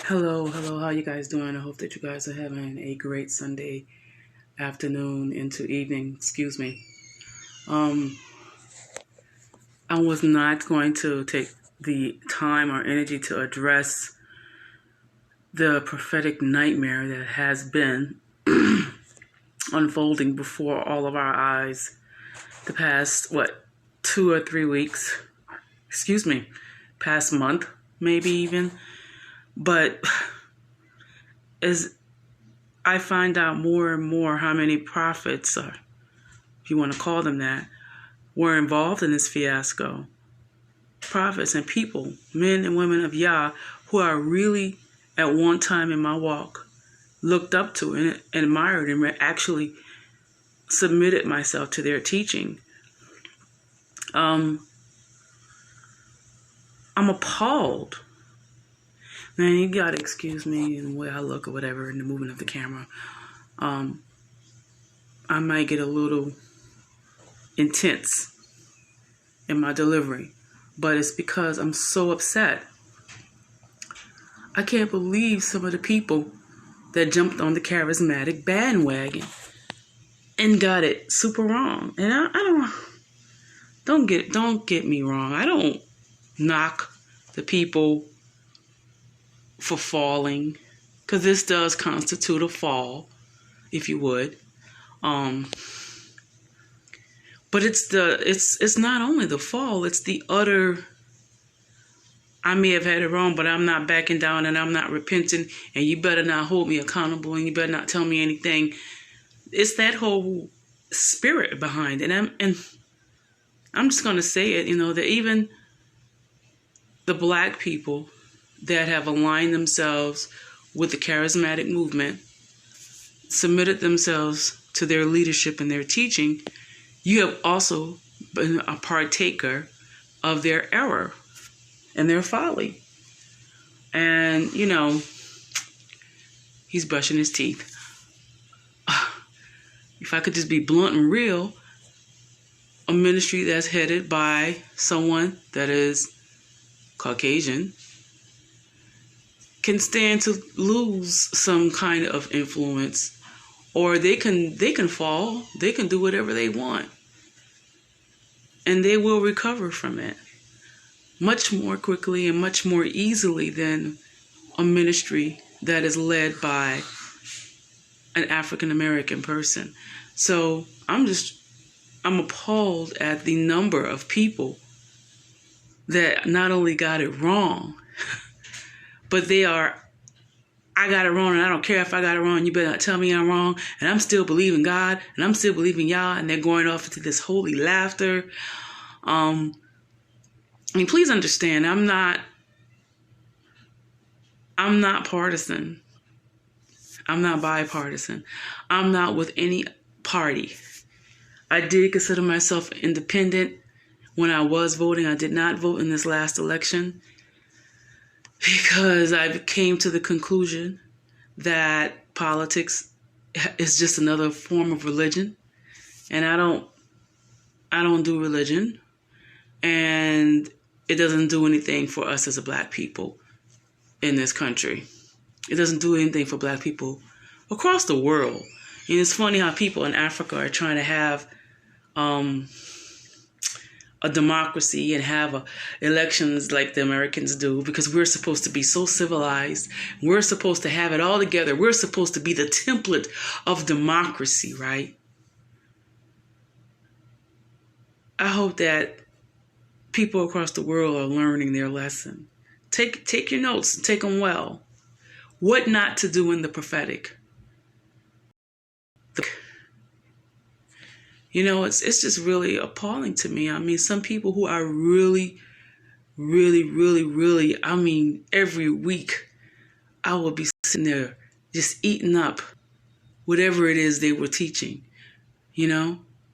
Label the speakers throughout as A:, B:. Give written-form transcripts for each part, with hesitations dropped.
A: Hello, how you guys doing? I hope that you guys are having a great Sunday afternoon into evening, excuse me. Um, I was not going to take the time or energy to address the prophetic nightmare that has been unfolding before all of our eyes the past, 2 or 3 weeks, excuse me, past month, maybe even. But as I find out more and more how many prophets, or if you want to call them that, were involved in this fiasco. Prophets and people, men and women of Yah, who I really, at one time in my walk, looked up to and admired and actually submitted myself to their teaching. I'm appalled. Man, you gotta excuse me in the way I look or whatever in the movement of the camera. I might get a little intense in my delivery, but it's because I'm so upset. I can't believe some of the people that jumped on the charismatic bandwagon and got it super wrong. And I don't get me wrong. I don't knock the people for falling, because this does constitute a fall, if you would. But it's not only the fall, it's the utter, I may have had it wrong, but I'm not backing down and I'm not repenting, and you better not hold me accountable and you better not tell me anything. It's that whole spirit behind it. And I'm just going to say it, that even the black people that have aligned themselves with the charismatic movement, submitted themselves to their leadership and their teaching, you have also been a partaker of their error and their folly. And, he's brushing his teeth. If I could just be blunt and real, a ministry that's headed by someone that is Caucasian can stand to lose some kind of influence, or they can fall. They can do whatever they want, and they will recover from it much more quickly and much more easily than a ministry that is led by an African American person. So I'm appalled at the number of people that not only got it wrong, but I got it wrong, and I don't care if I got it wrong. You better not tell me I'm wrong. And I'm still believing God, and I'm still believing y'all, and they're going off into this holy laughter. Please understand, I'm not partisan. I'm not bipartisan. I'm not with any party. I did consider myself independent when I was voting. I did not vote in this last election because I came to the conclusion that politics is just another form of religion, and I don't do religion, and it doesn't do anything for us as a black people in this country. It doesn't do anything for black people across the world. And it's funny how people in Africa are trying to have a democracy and have elections like the Americans do, because we're supposed to be so civilized. We're supposed to have it all together. We're supposed to be the template of democracy, right? I hope that people across the world are learning their lesson. Take your notes, take them well. What not to do in the prophetic. It's just really appalling to me. I mean, some people who are really, really, really, really, every week I will be sitting there just eating up whatever it is they were teaching.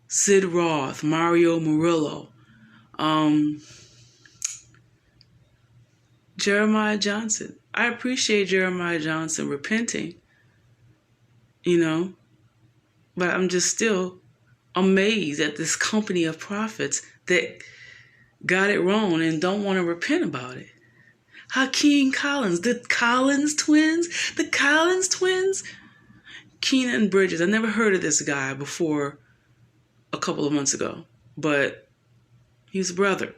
A: Sid Roth, Mario Murillo, Jeremiah Johnson. I appreciate Jeremiah Johnson repenting, but I'm just still amazed at this company of prophets that got it wrong and don't want to repent about it. Hakeem Collins, the Collins twins, Keenan Bridges. I never heard of this guy before a couple of months ago, but he's a brother.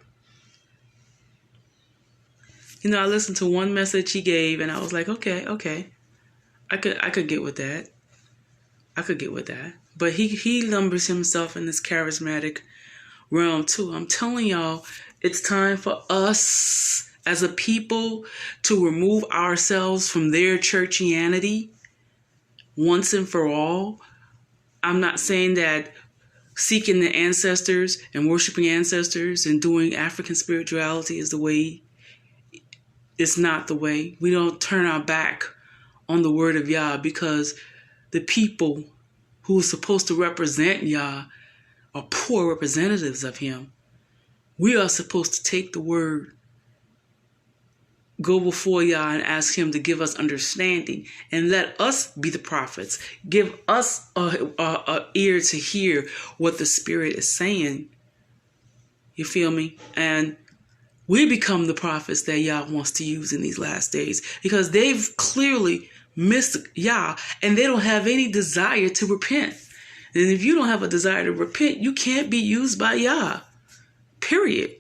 A: I listened to one message he gave, and I was like, okay, I could get with that. But he lumbers himself in this charismatic realm too. I'm telling y'all, it's time for us as a people to remove ourselves from their churchianity once and for all. I'm not saying that seeking the ancestors and worshiping ancestors and doing African spirituality is the way. It's not the way. We don't turn our back on the word of Yah, because the people who are supposed to represent Yah are poor representatives of him. We are supposed to take the word, go before Yah and ask him to give us understanding, and let us be the prophets. Give us a ear to hear what the Spirit is saying. You feel me? And we become the prophets that Yah wants to use in these last days, because they've clearly missed Yah and they don't have any desire to repent. And if you don't have a desire to repent, you can't be used by Yah. Period.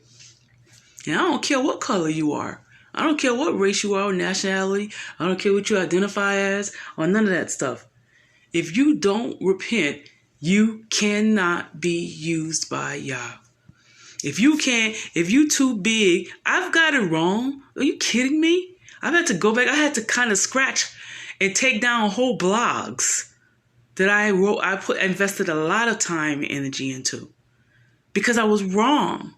A: And I don't care what color you are. I don't care what race you are or nationality. I don't care what you identify as or none of that stuff. If you don't repent, you cannot be used by Yah. If you too big, I've got it wrong. Are you kidding me? I've had to go back. I had to kind of scratch and take down whole blogs that I wrote. I invested a lot of time and energy into because I was wrong.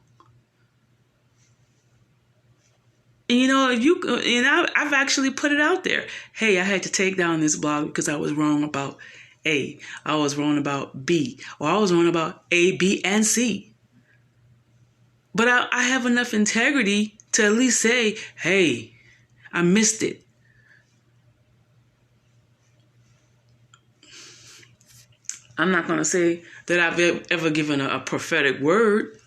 A: And I've actually put it out there. Hey, I had to take down this blog because I was wrong about A. I was wrong about B. Or I was wrong about A, B, and C. But I have enough integrity to at least say, hey, I missed it. I'm not going to say that I've ever given a prophetic word.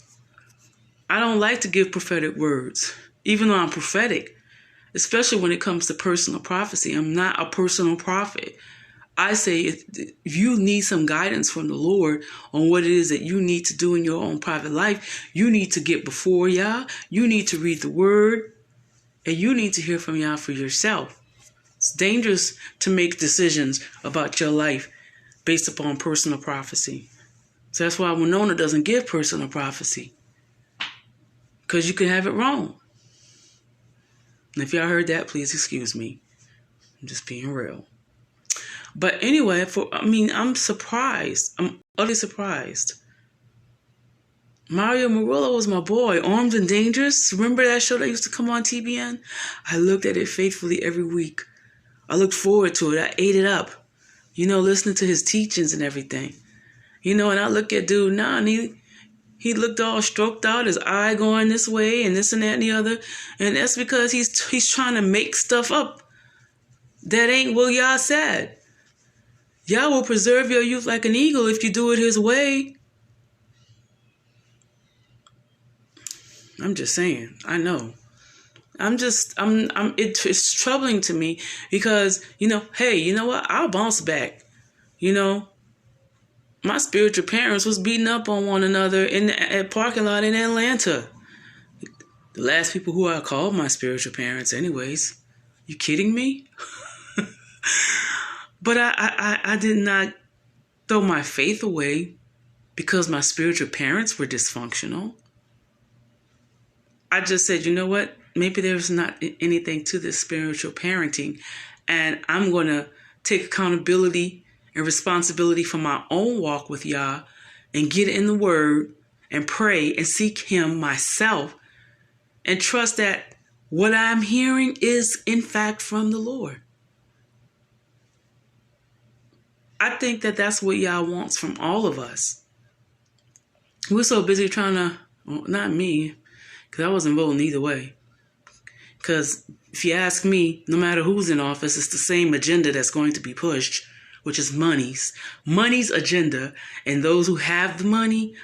A: I don't like to give prophetic words, even though I'm prophetic, especially when it comes to personal prophecy. I'm not a personal prophet. I say if you need some guidance from the Lord on what it is that you need to do in your own private life, you need to get before Yah, you need to read the word, and you need to hear from Yah for yourself. It's dangerous to make decisions about your life based upon personal prophecy. So that's why Winona doesn't give personal prophecy, because you can have it wrong. And if y'all heard that, please excuse me. I'm just being real. But anyway, I'm surprised. I'm utterly surprised. Mario Murillo was my boy. Armed and Dangerous. Remember that show that used to come on TBN? I looked at it faithfully every week. I looked forward to it. I ate it up. Listening to his teachings and everything. And I look at dude now, and he looked all stroked out, his eye going this way and this and that and the other. And that's because he's trying to make stuff up that ain't what Yah said. Yah will preserve your youth like an eagle if you do it his way. I'm just saying. I know. It's troubling to me because, hey, you know what? I'll bounce back. My spiritual parents was beating up on one another in a parking lot in Atlanta. The last people who I called my spiritual parents anyways. You kidding me? But I did not throw my faith away because my spiritual parents were dysfunctional. I just said, you know what? Maybe there's not anything to this spiritual parenting, and I'm going to take accountability and responsibility for my own walk with Yah and get in the Word and pray and seek Him myself and trust that what I'm hearing is, in fact, from the Lord. I think that that's what Yah wants from all of us. We're so busy trying to, well, not me, because I wasn't voting either way. Because if you ask me, no matter who's in office, it's the same agenda that's going to be pushed, which is money's agenda. And those who have the money,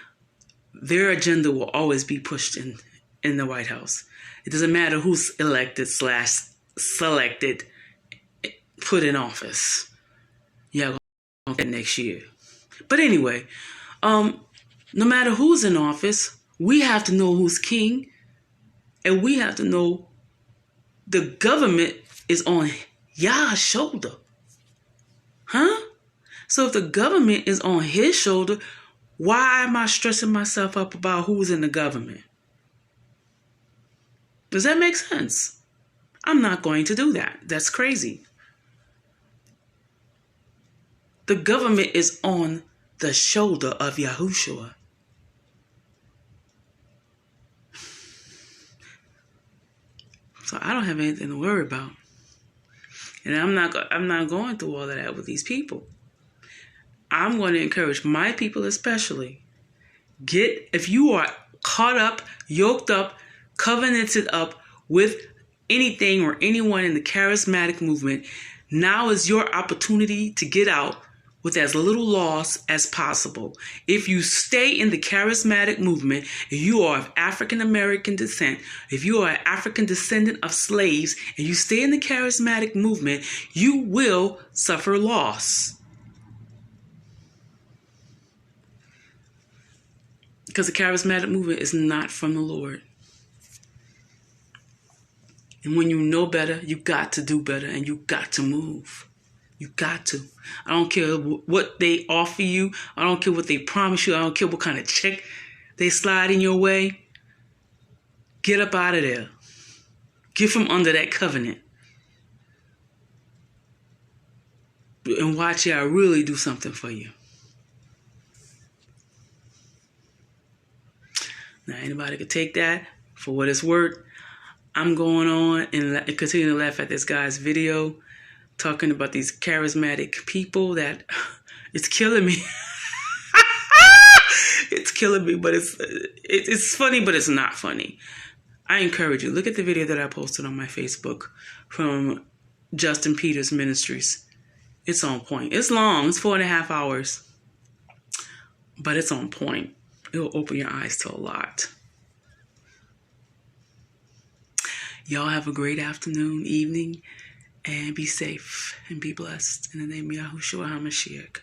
A: their agenda will always be pushed in the White House. It doesn't matter who's elected / selected, put in office. Yeah, going to next year. But anyway, no matter who's in office, we have to know who's king, and we have to know the government is on Yah's shoulder. Huh? So if the government is on his shoulder, why am I stressing myself up about who's in the government? Does that make sense? I'm not going to do that. That's crazy. The government is on the shoulder of Yahushua. So I don't have anything to worry about. And I'm not going through all of that with these people. I'm going to encourage my people especially. If you are caught up, yoked up, covenanted up with anything or anyone in the charismatic movement, now is your opportunity to get out with as little loss as possible. If you stay in the charismatic movement, if you are of African American descent, if you are an African descendant of slaves, and you stay in the charismatic movement, you will suffer loss. Because the charismatic movement is not from the Lord. And when you know better, you got to do better, and you got to move. You got to. I don't care what they offer you. I don't care what they promise you. I don't care what kind of check they slide in your way. Get up out of there. Get from under that covenant. And watch Yah really do something for you. Now, anybody could take that for what it's worth. I'm going on and continue to laugh at this guy's video talking about these charismatic people that it's killing me. It's killing me, but it's funny, but it's not funny. I encourage you, look at the video that I posted on my Facebook from Justin Peters Ministries. It's on point. It's long. It's 4.5 hours. But it's on point. It'll open your eyes to a lot. Y'all have a great afternoon, evening, and be safe and be blessed. In the name of Yahushua HaMashiach.